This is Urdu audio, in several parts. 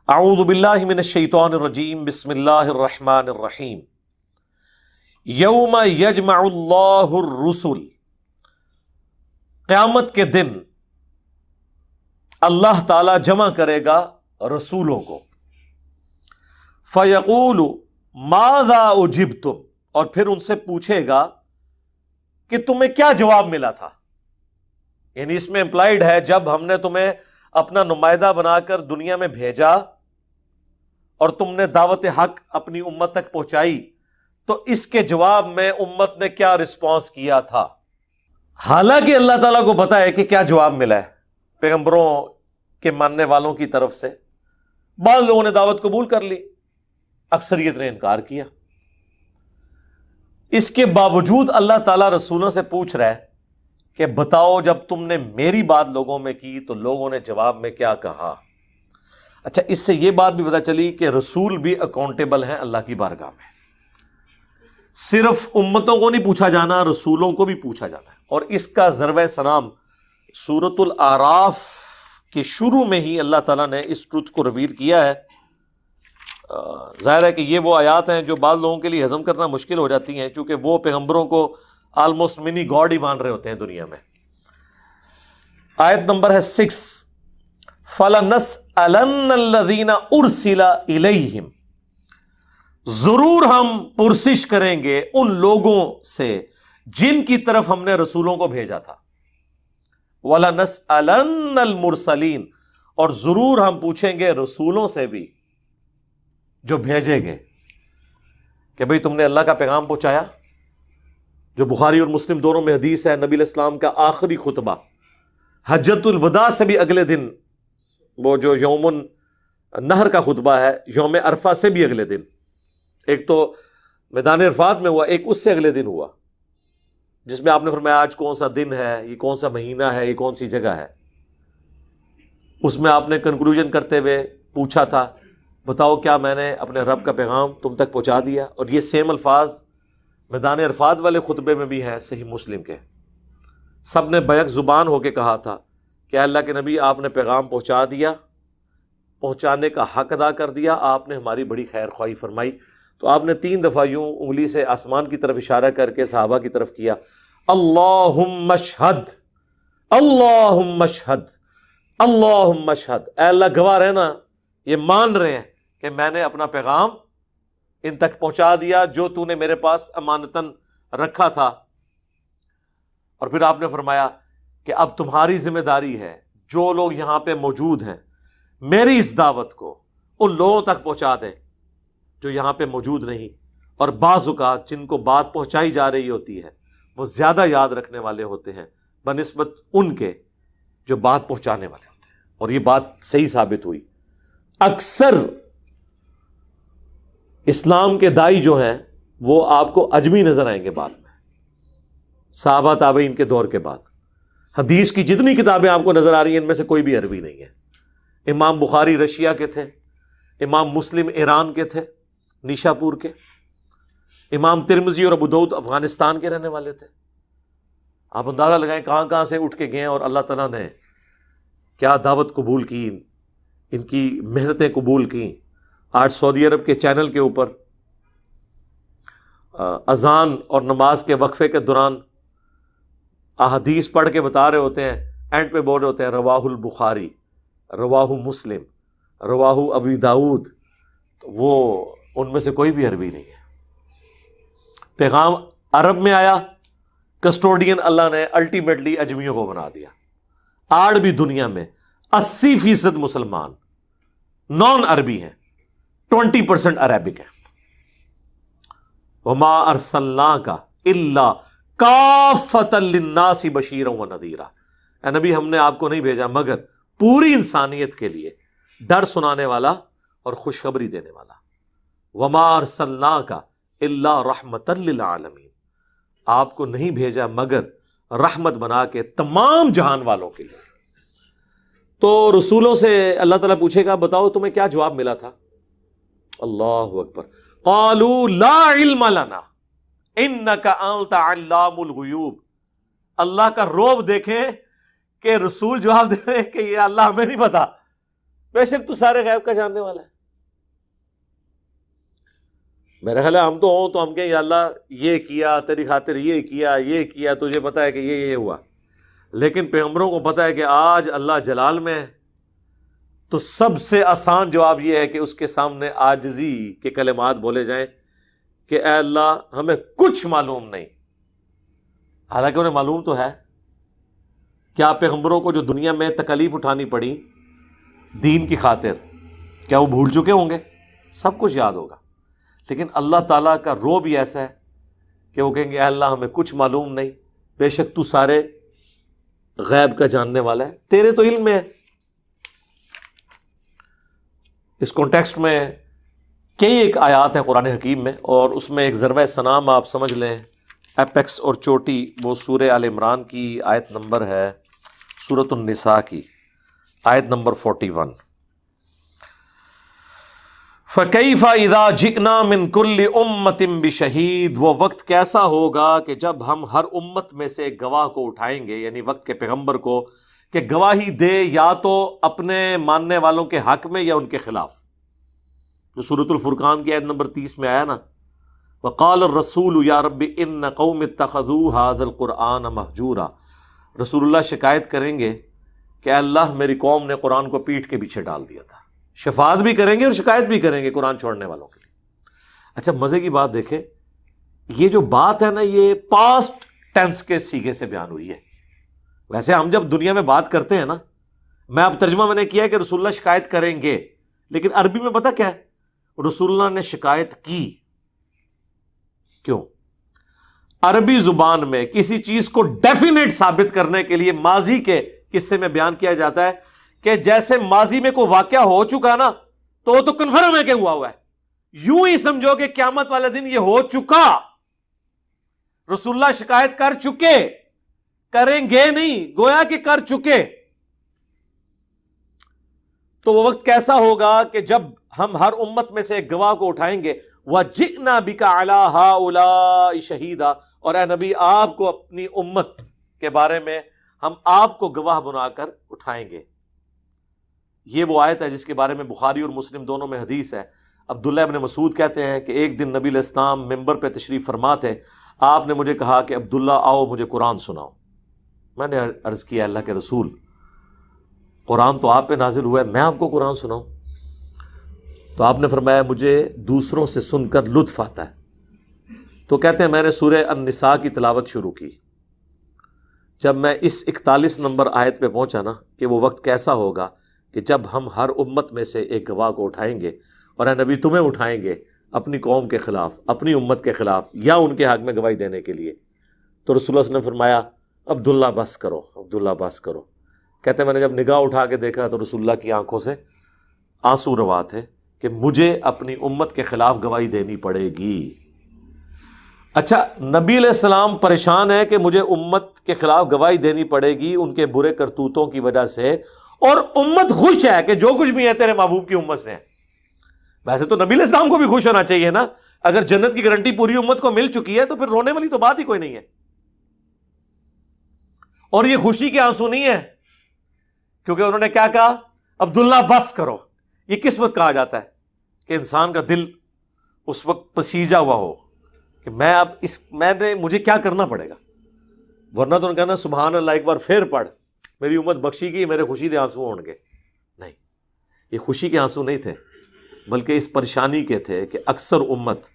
اعوذ باللہ من الشیطان الرجیم بسم اللہ الرحمن الرحیم یوم یجمع اللہ الرسل، قیامت کے دن اللہ تعالی جمع کرے گا رسولوں کو، فیقول ماذا اجبتم، اور پھر ان سے پوچھے گا کہ تمہیں کیا جواب ملا تھا۔ یعنی اس میں امپلائیڈ ہے جب ہم نے تمہیں اپنا نمائندہ بنا کر دنیا میں بھیجا اور تم نے دعوت حق اپنی امت تک پہنچائی تو اس کے جواب میں امت نے کیا رسپانس کیا تھا۔ حالانکہ اللہ تعالیٰ کو پتا ہے کہ کیا جواب ملا ہے پیغمبروں کے ماننے والوں کی طرف سے۔ بعض لوگوں نے دعوت قبول کر لی، اکثریت نے انکار کیا۔ اس کے باوجود اللہ تعالیٰ رسولوں سے پوچھ رہا ہے کہ بتاؤ جب تم نے میری بات لوگوں میں کی تو لوگوں نے جواب میں کیا کہا۔ اچھا، اس سے یہ بات بھی پتہ چلی کہ رسول بھی اکاؤنٹیبل ہیں اللہ کی بارگاہ میں۔ صرف امتوں کو نہیں پوچھا جانا، رسولوں کو بھی پوچھا جانا ہے۔ اور اس کا ضرب سلام سورۃ الاعراف کے شروع میں ہی اللہ تعالیٰ نے اس ٹروتھ کو ریویل کیا ہے۔ ظاہر ہے کہ یہ وہ آیات ہیں جو بعض لوگوں کے لیے ہضم کرنا مشکل ہو جاتی ہیں، چونکہ وہ پیغمبروں کو آلموسٹ منی گاڈ ہی مان رہے ہوتے ہیں دنیا میں۔ آیت نمبر ہے 6، فَلَنَسْأَلَنَّ الَّذِينَ أُرْسِلَ إِلَيْهِمْ، ضرور ہم پرسش کریں گے ان لوگوں سے جن کی طرف ہم نے رسولوں کو بھیجا تھا۔ وَلَنَسْأَلَنَّ الْمُرْسَلِينَ، اور ضرور ہم پوچھیں گے رسولوں سے بھی جو بھیجے گئے کہ بھئی تم نے اللہ کا پیغام پہنچایا۔ جو بخاری اور مسلم دونوں میں حدیث ہے، نبی علیہ السلام کا آخری خطبہ حجۃ الوداع سے بھی اگلے دن، وہ جو یوم النہر کا خطبہ ہے، یوم عرفہ سے بھی اگلے دن، ایک تو میدان عرفات میں ہوا، ایک اس سے اگلے دن ہوا، جس میں آپ نے فرمایا آج کون سا دن ہے، یہ کون سا مہینہ ہے، یہ کون سی جگہ ہے۔ اس میں آپ نے کنکلوژن کرتے ہوئے پوچھا تھا بتاؤ کیا میں نے اپنے رب کا پیغام تم تک پہنچا دیا؟ اور یہ سیم الفاظ میدان عرفات والے خطبے میں بھی ہیں صحیح مسلم کے۔ سب نے بیک زبان ہو کے کہا تھا کہ اللہ کے نبی آپ نے پیغام پہنچا دیا، پہنچانے کا حق ادا کر دیا، آپ نے ہماری بڑی خیر خواہی فرمائی۔ تو آپ نے 3 دفعہ یوں انگلی سے آسمان کی طرف اشارہ کر کے صحابہ کی طرف کیا، اللہم اشہد، اللہم اشہد، اللہم اشہد، اے اللہ گواہ رہنا یہ مان رہے ہیں کہ میں نے اپنا پیغام ان تک پہنچا دیا جو تو نے میرے پاس امانتاً رکھا تھا۔ اور پھر آپ نے فرمایا کہ اب تمہاری ذمہ داری ہے، جو لوگ یہاں پہ موجود ہیں میری اس دعوت کو ان لوگوں تک پہنچا دیں جو یہاں پہ موجود نہیں۔ اور بعض اوقات جن کو بات پہنچائی جا رہی ہوتی ہے وہ زیادہ یاد رکھنے والے ہوتے ہیں بنسبت ان کے جو بات پہنچانے والے ہوتے ہیں، اور یہ بات صحیح ثابت ہوئی۔ اکثر اسلام کے دائی جو ہیں وہ آپ کو عجمی نظر آئیں گے بعد میں، صحابہ تابعین کے دور کے بعد۔ حدیث کی جتنی کتابیں آپ کو نظر آ رہی ہیں ان میں سے کوئی بھی عربی نہیں ہے۔ امام بخاری رشیا کے تھے، امام مسلم ایران کے تھے، نیشا پور کے، امام ترمذی اور ابو داؤد افغانستان کے رہنے والے تھے۔ آپ اندازہ لگائیں کہاں کہاں سے اٹھ کے گئے اور اللہ تعالیٰ نے کیا دعوت قبول کی، ان کی محنتیں قبول کی۔ آج سعودی عرب کے چینل کے اوپر اذان اور نماز کے وقفے کے دوران احادیث پڑھ کے بتا رہے ہوتے ہیں، اینڈ پہ بول رہے ہوتے ہیں رواہ البخاری، رواہ مسلم، رواہ ابی داؤد۔ تو وہ ان میں سے کوئی بھی عربی نہیں ہے۔ پیغام عرب میں آیا، کسٹوڈین اللہ نے الٹیمیٹلی اجمیوں کو بنا دیا۔ آج بھی دنیا میں 80% مسلمان نان عربی ہیں، 20% عربک ہیں۔ وما ارسلناک الا کافۃ للناس بشیرا ونذیرا، اے نبی ہم نے آپ کو نہیں بھیجا مگر پوری انسانیت کے لیے ڈر سنانے والا اور خوشخبری دینے والا۔ وما ارسلناک الا رحمۃ للعالمین، آپ کو نہیں بھیجا مگر رحمت بنا کے تمام جہان والوں کے لیے۔ تو رسولوں سے اللہ تعالیٰ پوچھے گا بتاؤ تمہیں کیا جواب ملا تھا؟ اللہ اکبر، قالوا لا علم لنا انک انت علام الغیوب۔ اللہ کا روب دیکھیں کہ رسول جواب دے رہے ہیں کہ یہ اللہ ہمیں نہیں پتا، بے شک تو سارے غیب کا جاننے والا ہے. میرا خیال ہے ہم تو ہوں تو ہم کہیں یا اللہ یہ کیا تیری خاطر، یہ کیا تجھے پتا ہے کہ یہ ہوا. لیکن پیغمبروں کو پتا ہے کہ آج اللہ جلال میں ہے، تو سب سے آسان جواب یہ ہے کہ اس کے سامنے عاجزی کے کلمات بولے جائیں کہ اے اللہ ہمیں کچھ معلوم نہیں. حالانکہ انہیں معلوم تو ہے. کیا پیغمبروں کو جو دنیا میں تکالیف اٹھانی پڑی دین کی خاطر، کیا وہ بھول چکے ہوں گے؟ سب کچھ یاد ہوگا. لیکن اللہ تعالیٰ کا رو بھی ایسا ہے کہ وہ کہیں گے اے اللہ ہمیں کچھ معلوم نہیں، بے شک تو سارے غیب کا جاننے والا ہے، تیرے تو علم میں ہے. اس کانٹیکسٹ میں کئی ایک آیات ہیں قرآن حکیم میں، اور اس میں ایک ضربہ سنام آپ سمجھ لیں، ایپیکس اور چوٹی، وہ سورہ آل عمران کی آیت نمبر ہے، سورۃ النساء کی آیت نمبر 41. فَكَيْفَ إِذَا جِئْنَا مِن كُلِّ أُمَّةٍ بِشَهِيدٍ، وہ وقت کیسا ہوگا کہ جب ہم ہر امت میں سے ایک گواہ کو اٹھائیں گے، یعنی وقت کے پیغمبر کو، کہ گواہی دے یا تو اپنے ماننے والوں کے حق میں یا ان کے خلاف. جو سورۃ الفرقان کی آیت نمبر 30 میں آیا نا، وَقَالَ الرَّسُولُ يَا رَبِّ إِنَّ قَوْمِ اتَّخَذُوا هَذَا الْقُرْآنَ مَهْجُورًا. رسول اللہ شکایت کریں گے کہ اللہ میری قوم نے قرآن کو پیٹھ کے پیچھے ڈال دیا تھا. شفاعت بھی کریں گے اور شکایت بھی کریں گے قرآن چھوڑنے والوں کے لیے. اچھا مزے کی بات دیکھیں، یہ جو بات ہے نا یہ پاسٹ ٹینس کے سیغے سے بیان ہوئی ہے. ویسے ہم جب دنیا میں بات کرتے ہیں نا، میں اب ترجمہ میں نے کیا ہے کہ رسول اللہ شکایت کریں گے، لیکن عربی میں پتہ کیا ہے؟ رسول اللہ نے شکایت کی. کیوں؟ عربی زبان میں کسی چیز کو ڈیفینیٹ ثابت کرنے کے لیے ماضی کے قصے میں بیان کیا جاتا ہے کہ جیسے ماضی میں کوئی واقعہ ہو چکا نا تو وہ تو کنفرم ہے کہ ہوا ہے. یوں ہی سمجھو کہ قیامت والے دن یہ ہو چکا، رسول اللہ شکایت کر چکے، کریں گے نہیں، گویا کہ کر چکے. تو وہ وقت کیسا ہوگا کہ جب ہم ہر امت میں سے ایک گواہ کو اٹھائیں گے، وَجِئْنَا بِكَ عَلَىٰ هَٰؤُلَاءِ شَهِيدًا، اور اے نبی آپ کو اپنی امت کے بارے میں ہم آپ کو گواہ بنا کر اٹھائیں گے. یہ وہ آیت ہے جس کے بارے میں بخاری اور مسلم دونوں میں حدیث ہے. عبداللہ ابن مسعود کہتے ہیں کہ ایک دن نبی علیہ السلام ممبر پہ تشریف فرما تھے، آپ نے مجھے کہا کہ عبداللہ آؤ مجھے قرآن سناؤ. میں نے عرض کیا اللہ کے رسول، قرآن تو آپ پہ نازل ہوا ہے، میں آپ کو قرآن سناؤں؟ تو آپ نے فرمایا مجھے دوسروں سے سن کر لطف آتا ہے. تو کہتے ہیں میں نے سورہ النساء کی تلاوت شروع کی. جب میں اس 41 نمبر آیت پہ پہنچا نا کہ وہ وقت کیسا ہوگا کہ جب ہم ہر امت میں سے ایک گواہ کو اٹھائیں گے، اور اے نبی تمہیں اٹھائیں گے اپنی قوم کے خلاف، اپنی امت کے خلاف، یا ان کے حق میں گواہی دینے کے لیے. تو رسول اللہ صلی اللہ علیہ وسلم نے فرمایا عبداللہ بس کرو، عبداللہ بس کرو. کہتے ہیں میں نے جب نگاہ اٹھا کے دیکھا تو رسول اللہ کی آنکھوں سے آنسو روا تھے کہ مجھے اپنی امت کے خلاف گواہی دینی پڑے گی. اچھا نبی علیہ السلام پریشان ہے کہ مجھے امت کے خلاف گواہی دینی پڑے گی ان کے برے کرتوتوں کی وجہ سے، اور امت خوش ہے کہ جو کچھ بھی ہے تیرے محبوب کی امت سے ہے. ویسے تو نبی علیہ السلام کو بھی خوش ہونا چاہیے نا، اگر جنت کی گارنٹی پوری امت کو مل چکی ہے تو پھر رونے والی تو بات ہی کوئی نہیں ہے. اور یہ خوشی کے آنسو نہیں ہے، کیونکہ انہوں نے کیا کہا؟ عبداللہ بس کرو. یہ کس وقت کہا جاتا ہے کہ انسان کا دل اس وقت پسیجا ہوا ہو کہ مجھے کیا کرنا پڑے گا، ورنہ تو کہنا سبحان اللہ ایک بار پھر پڑھ، میری امت بخشی گئی، میرے خوشی دے آنسو ہون گے. نہیں، یہ خوشی کے آنسو نہیں تھے، بلکہ اس پریشانی کے تھے کہ اکثر امت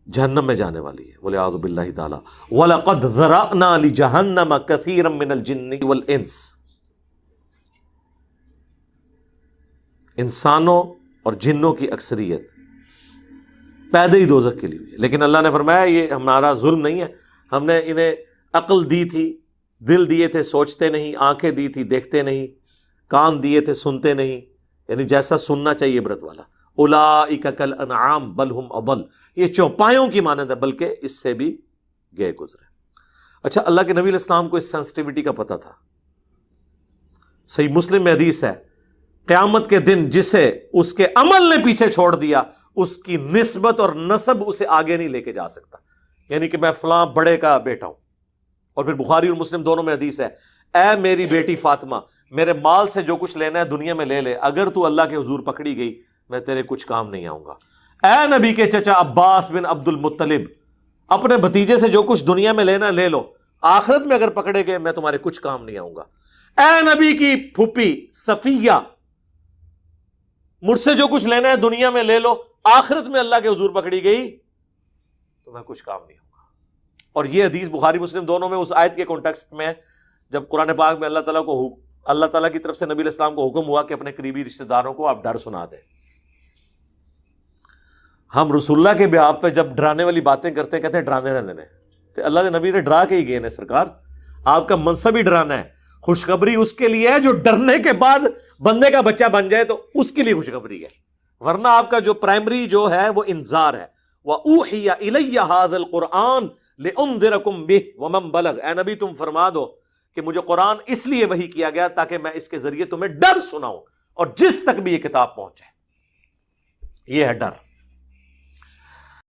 جہنم میں جانے والی ہے، والعیاذ باللہ تعالی. وَلَقَدْ ذَرَأْنَا لِجَهَنَّمَ كَثِيرًا مِّنَ الْجِنِّ وَالْإِنسِ، انسانوں اور جنوں کی اکثریت پیدا ہی دوزخ کے لیے ہوئی ہے. لیکن اللہ نے فرمایا یہ ہمارا ظلم نہیں ہے، ہم نے انہیں عقل دی تھی، دل دیے تھے سوچتے نہیں، آنکھیں دی تھی دیکھتے نہیں، کان دیے تھے سنتے نہیں، یعنی جیسا سننا چاہیے عبرت والا. اولئک کالانعام بل ہم اضل، یہ چوپایوں کی مانند ہے بلکہ اس سے بھی گئے گزرے. اچھا اللہ کے نبی علیہ السلام کو اس سینسٹیوٹی کا پتہ تھا. صحیح مسلم میں حدیث ہے قیامت کے دن جسے اس کے عمل نے پیچھے چھوڑ دیا اس کی نسبت اور نسب اسے آگے نہیں لے کے جا سکتا. یعنی کہ میں فلاں بڑے کا بیٹا ہوں. اور پھر بخاری اور مسلم دونوں میں حدیث ہے اے میری بیٹی فاطمہ میرے مال سے جو کچھ لینا ہے دنیا میں لے لے، اگر تو اللہ کے حضور پکڑی گئی میں تیرے کچھ کام نہیں آؤں گا۔ اے نبی کے چچا عباس بن عبد المطلب، اپنے بھتیجے سے جو کچھ دنیا میں لینا لے لو، آخرت میں اگر پکڑے گئے میں تمہارے کچھ کام نہیں آؤں گا۔ اے نبی کی پھوپھی صفیہ، مجھ سے جو کچھ لینا ہے دنیا میں لے لو، آخرت میں اللہ کے حضور پکڑی گئی تو میں کچھ کام نہیں آؤں گا۔ اور یہ حدیث بخاری مسلم دونوں میں اس آیت کے کانٹیکسٹ میں، جب قرآن پاک میں اللہ تعالیٰ کی طرف سے نبی علیہ السلام کو حکم ہوا کہ اپنے قریبی رشتہ داروں کو آپ ڈر سنا دیں۔ ہم رسول اللہ کے بیان پہ جب ڈرانے والی باتیں کرتے ہیں کہتے ہیں ڈرانے رہنے دیں، تو اللہ کے نبی نے ڈرا کے ہی گئے نا سرکار، آپ کا منصب ہی ڈرانا ہے۔ خوشخبری اس کے لیے ہے جو ڈرنے کے بعد بندے کا بچہ بن جائے تو اس کے لیے خوشخبری ہے، ورنہ آپ کا جو پرائمری جو ہے وہ انذار ہے۔ وَأُوحِيَ إِلَيَّ هَذَا الْقُرْآنُ لِأُنذِرَكُم بِهِ وَمَن بَلَغَ، اے نبی تم فرما دو کہ مجھے قرآن اس لیے وحی کیا گیا تاکہ میں اس کے ذریعے تمہیں ڈر سناؤں اور جس تک بھی یہ کتاب پہنچے، یہ ہے ڈر۔